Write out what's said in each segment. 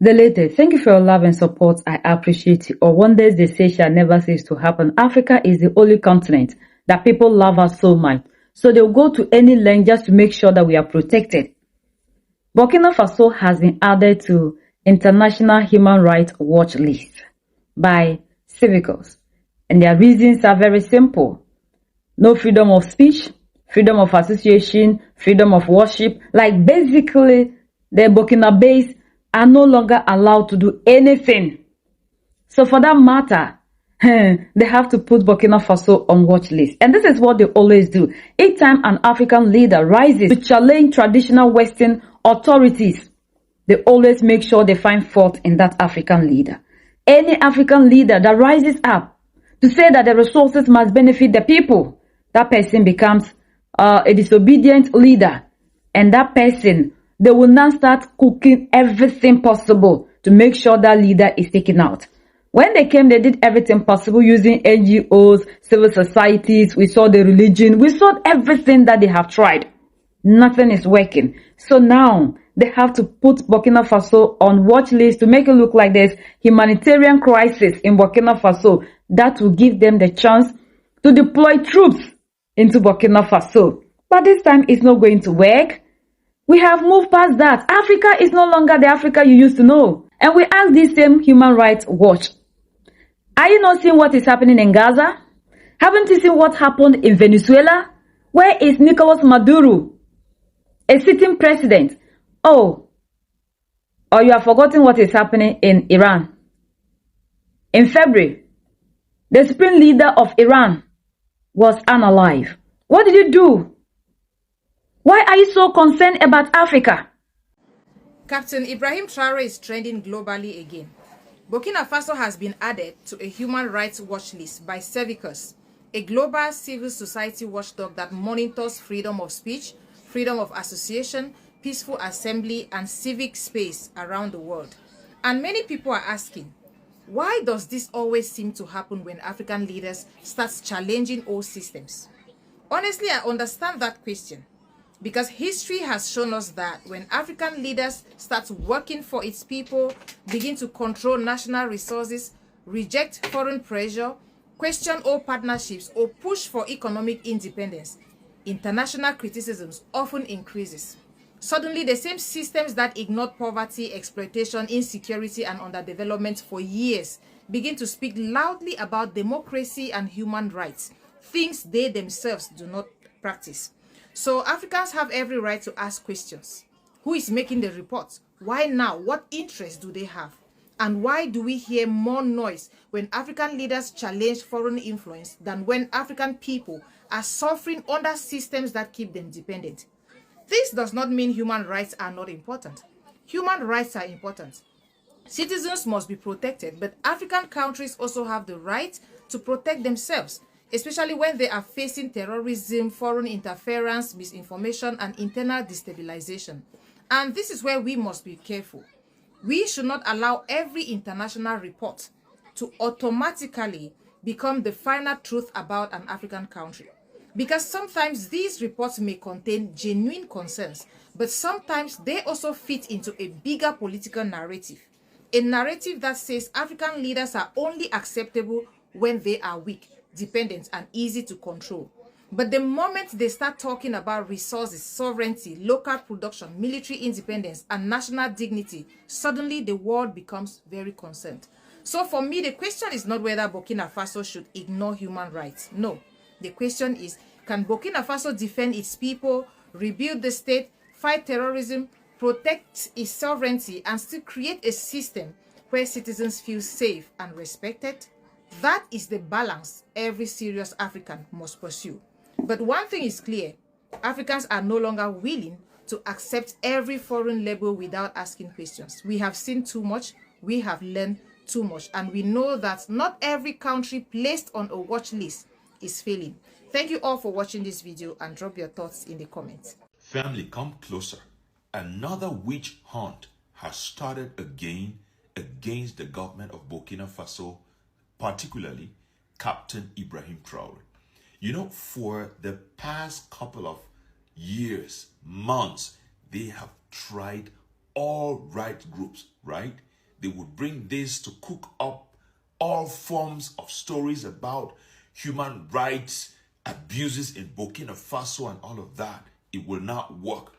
Delete. Thank you for your love and support. I appreciate it. Or wonders they say shall never cease to happen. Africa is the only continent that people love us so much. So they'll go to any length just to make sure that we are protected. Burkina Faso has been added to International Human Rights Watch list by civicals. And their reasons are very simple. No freedom of speech, freedom of association, freedom of worship. Like basically, the Burkinabés are no longer allowed to do anything. So for that matter, they have to put Burkina Faso on watch list. And this is what they always do. Each time an African leader rises to challenge traditional Western authorities, they always make sure they find fault in that African leader. Any African leader that rises up to say that the resources must benefit the people, that person becomes a disobedient leader. And that person, they will now start cooking everything possible to make sure that leader is taken out. When they came, they did everything possible using NGOs, civil societies. We saw the religion. We saw everything that they have tried. Nothing is working. So now they have to put Burkina Faso on watch list to make it look like there's humanitarian crisis in Burkina Faso. That will give them the chance to deploy troops into Burkina Faso. But this time it's not going to work. We have moved past that. Africa is no longer the Africa you used to know. And we ask this same Human Rights Watch, are you not seeing what is happening in Gaza? Haven't you seen what happened in Venezuela? Where is Nicolas Maduro, a sitting president? Oh, or you have forgotten what is happening in Iran. In February, the supreme leader of Iran was unalive. What did you do? Why are you so concerned about Africa? Captain Ibrahim Traore is trending globally again. Burkina Faso has been added to a human rights watch list by Cevicus, a global civil society watchdog that monitors freedom of speech, freedom of association, peaceful assembly, and civic space around the world. And many people are asking, why does this always seem to happen when African leaders start challenging old systems? Honestly, I understand that question, because history has shown us that when African leaders start working for its people, begin to control national resources, reject foreign pressure, question all partnerships, or push for economic independence, international criticisms often increases. Suddenly, the same systems that ignored poverty, exploitation, insecurity, and underdevelopment for years begin to speak loudly about democracy and human rights, things they themselves do not practice. So Africans have every right to ask questions. Who is making the reports? Why now? What interest do they have? And why do we hear more noise when African leaders challenge foreign influence than when African people are suffering under systems that keep them dependent? This does not mean human rights are not important. Human rights are important. Citizens must be protected, but African countries also have the right to protect themselves, especially when they are facing terrorism, foreign interference, misinformation, and internal destabilization. And this is where we must be careful. We should not allow every international report to automatically become the final truth about an African country. Because sometimes these reports may contain genuine concerns, but sometimes they also fit into a bigger political narrative. A narrative that says African leaders are only acceptable when they are weak, dependent, and easy to control. But the moment they start talking about resources, sovereignty, local production, military independence, and national dignity, suddenly the world becomes very concerned. So for me, the question is not whether Burkina Faso should ignore human rights. No. The question is, can Burkina Faso defend its people, rebuild the state, fight terrorism, protect its sovereignty, and still create a system where citizens feel safe and respected? That is the balance every serious African must pursue. But one thing is clear, Africans are no longer willing to accept every foreign label without asking questions. We have seen too much, we have learned too much, and we know that not every country placed on a watch list is failing. Thank you all for watching this video, and drop your thoughts in the comments. Family, come closer. Another witch hunt has started again against the government of Burkina Faso, particularly Captain Ibrahim Traore. You know, for the past couple of years, months, they have tried all right groups, right? They would bring this to cook up all forms of stories about human rights abuses in Burkina Faso and all of that. It will not work.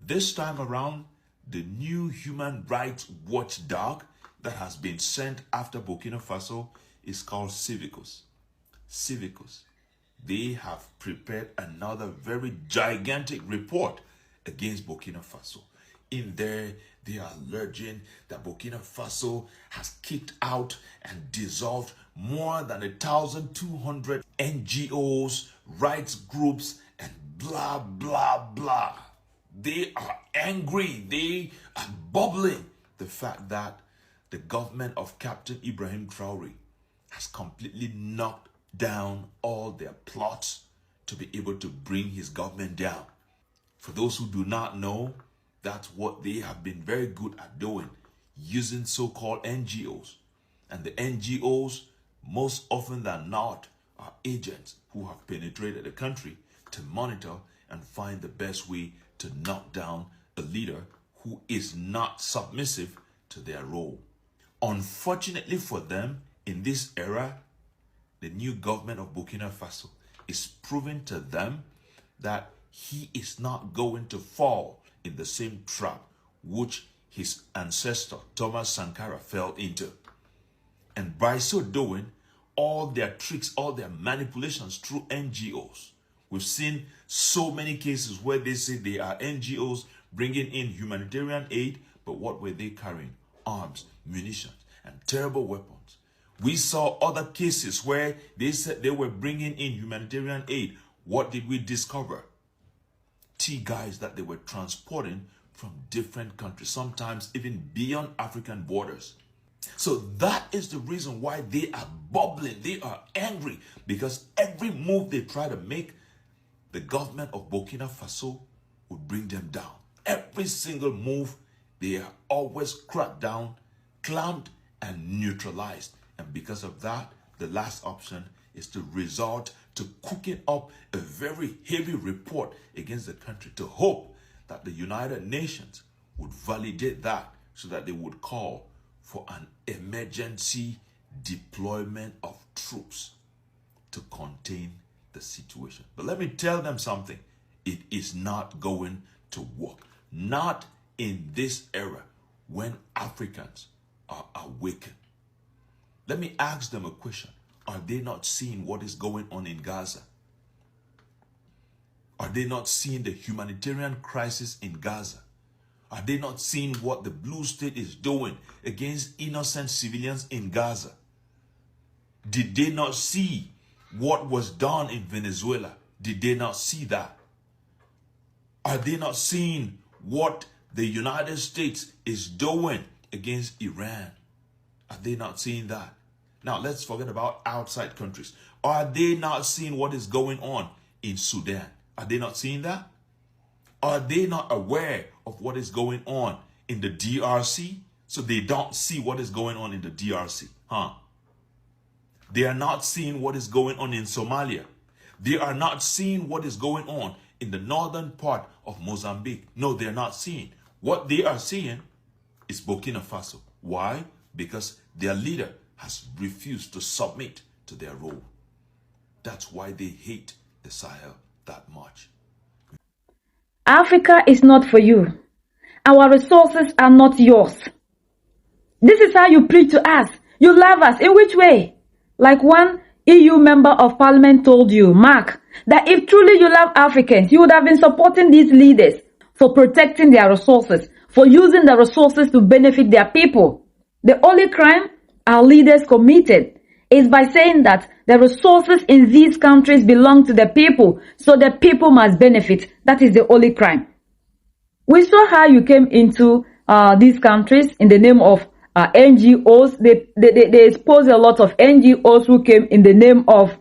This time around, the new human rights watchdog that has been sent after Burkina Faso is called Civicus. Civicus. They have prepared another very gigantic report against Burkina Faso. In there, they are alleging that Burkina Faso has kicked out and dissolved more than 1,200 NGOs, rights groups, and blah, blah, blah. They are angry. They are bubbling. The fact that the government of Captain Ibrahim Traore has completely knocked down all their plots to be able to bring his government down. For those who do not know, that's what they have been very good at doing, using so-called NGOs. And the NGOs, most often than not, are agents who have penetrated the country to monitor and find the best way to knock down a leader who is not submissive to their role. Unfortunately for them, in this era, the new government of Burkina Faso is proving to them that he is not going to fall in the same trap which his ancestor Thomas Sankara fell into. And by so doing, all their tricks, all their manipulations through NGOs. We've seen so many cases where they say they are NGOs bringing in humanitarian aid, but what were they carrying? Arms, munitions, and terrible weapons. We saw other cases where they said they were bringing in humanitarian aid. What did we discover? Tea guys that they were transporting from different countries, sometimes even beyond African borders. So that is the reason why they are bubbling. They are angry because every move they try to make, the government of Burkina Faso would bring them down. Every single move, they are always cracked down, clamped, and neutralized. And because of that, the last option is to resort to cooking up a very heavy report against the country to hope that the United Nations would validate that so that they would call for an emergency deployment of troops to contain the situation. But let me tell them something. It is not going to work. Not in this era when Africans are awakened. Let me ask them a question. Are they not seeing what is going on in Gaza? Are they not seeing the humanitarian crisis in Gaza? Are they not seeing what the blue state is doing against innocent civilians in Gaza? Did they not see what was done in Venezuela? Did they not see that? Are they not seeing what the United States is doing against Iran? Are they not seeing that? Now, let's forget about outside countries. Are they not seeing what is going on in Sudan? Are they not seeing that? Are they not aware of what is going on in the DRC? So they don't see what is going on in the DRC, huh? They are not seeing what is going on in Somalia. They are not seeing what is going on in the northern part of Mozambique. No, they are not seeing. What they are seeing is Burkina Faso. Why? Because their leader has refused to submit to their role. That's why they hate the Sahel that much. Africa is not for you. Our resources are not yours. This is how you preach to us. You love us. In which way? Like one EU member of parliament told you, Mark, that if truly you love Africans, you would have been supporting these leaders for protecting their resources, for using the resources to benefit their people. The only crime our leaders committed is by saying that the resources in these countries belong to the people, so the people must benefit. That is the only crime. We saw how you came into these countries in the name of NGOs. They exposed a lot of NGOs who came in the name of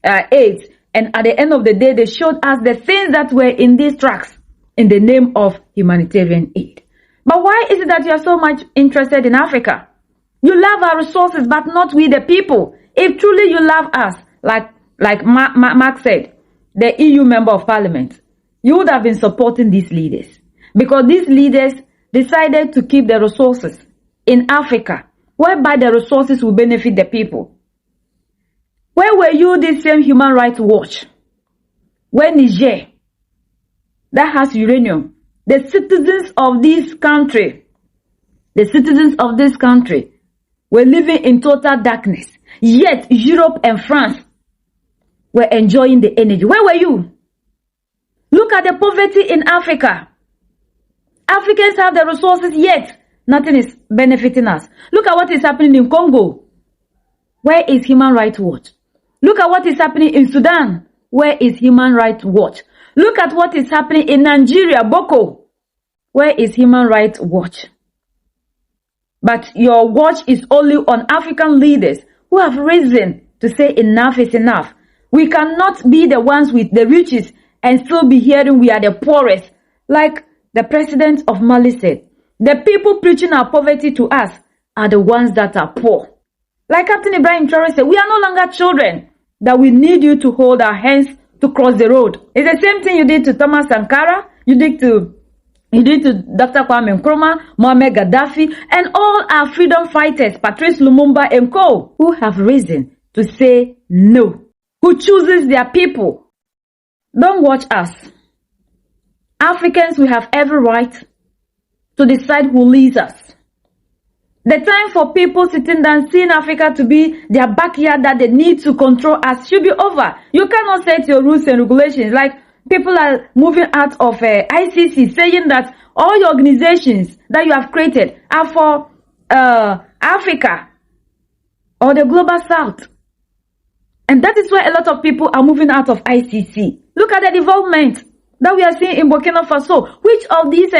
AIDS. And at the end of the day, they showed us the things that were in these tracks in the name of humanitarian aid. But why is it that you are so much interested in Africa? You love our resources, but not we the people. If truly you love us, like Mark said, the EU member of parliament, you would have been supporting these leaders. Because these leaders, decided to keep the resources in Africa, whereby the resources will benefit the people. Where were you this same Human Rights Watch? When Niger, that has uranium, the citizens of this country were living in total darkness, yet Europe and France were enjoying the energy. Where were you? Look at the poverty in Africa. Africans have the resources, yet nothing is benefiting us. Look at what is happening in Congo. Where is Human Rights Watch? Look at what is happening in Sudan. Where is Human Rights Watch? Look at what is happening in Nigeria, Boko. Where is Human Rights Watch? But your watch is only on African leaders who have risen to say enough is enough. We cannot be the ones with the riches and still be hearing we are the poorest. Like the president of Mali said, the people preaching our poverty to us are the ones that are poor. Like Captain Ibrahim Traore said, we are no longer children, that we need you to hold our hands to cross the road. It's the same thing you did to Thomas Sankara, you did to Dr. Kwame Nkrumah, Mohamed Gaddafi, and all our freedom fighters, Patrice Lumumba and co, who have risen to say no, who chooses their people. Don't watch us. Africans, we have every right to decide who leads us. The time for people sitting down seeing Africa to be their backyard that they need to control us should be over. You cannot set your rules and regulations. Like people are moving out of ICC saying that all your organizations that you have created are for Africa or the global south. And that is why a lot of people are moving out of ICC. Look at the development that we are seeing in Burkina Faso. Which of these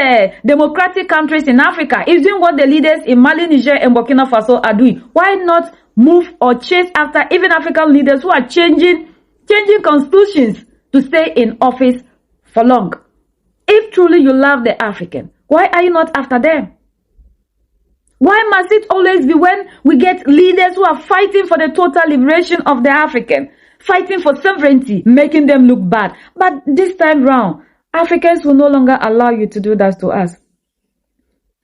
democratic countries in Africa is doing what the leaders in Mali, Niger, and Burkina Faso are doing? Why not move or chase after even African leaders who are changing constitutions to stay in office for long? If truly you love the African, why are you not after them? Why must it always be when we get leaders who are fighting for the total liberation of the African, fighting for sovereignty, making them look bad? But this time round, Africans will no longer allow you to do that to us.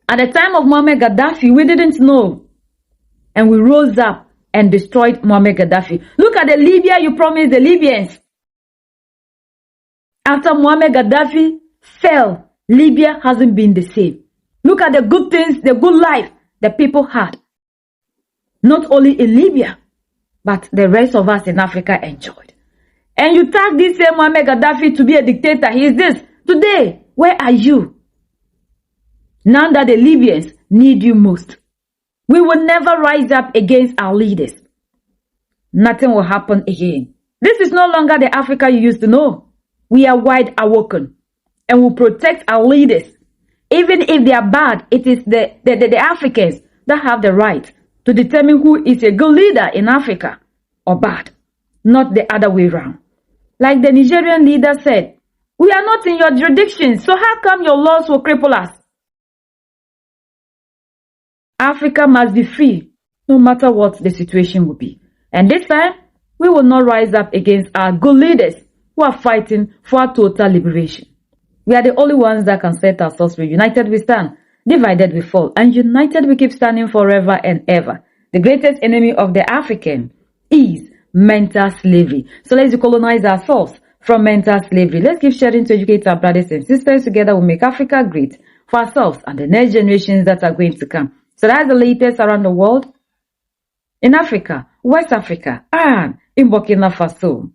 At the time of Mohamed Gaddafi, we didn't know. And we rose up and destroyed Mohamed Gaddafi. Look at the Libya you promised the Libyans. After Mohamed Gaddafi fell, Libya hasn't been the same. Look at the good things, the good life the people had. Not only in Libya, but the rest of us in Africa enjoyed. And you tag this same Mohamed Gaddafi to be a dictator. He is this. Today, where are you? Now that the Libyans need you most. We will never rise up against our leaders. Nothing will happen again. This is no longer the Africa you used to know. We are wide awoken and will protect our leaders. Even if they are bad, it is the Africans that have the right to determine who is a good leader in Africa or bad, not the other way around. Like the Nigerian leader said, we are not in your jurisdiction, so how come your laws will cripple us? Africa must be free, no matter what the situation will be. And this time, we will not rise up against our good leaders who are fighting for our total liberation. We are the only ones that can set ourselves free. United we stand, divided we fall, and united we keep standing forever and ever. The greatest enemy of the African is mental slavery. So let's decolonize ourselves from mental slavery. Let's keep sharing to educate our brothers and sisters. Together we'll make Africa great for ourselves and the next generations that are going to come. So that's the latest around the world, in Africa, West Africa, and in Burkina Faso.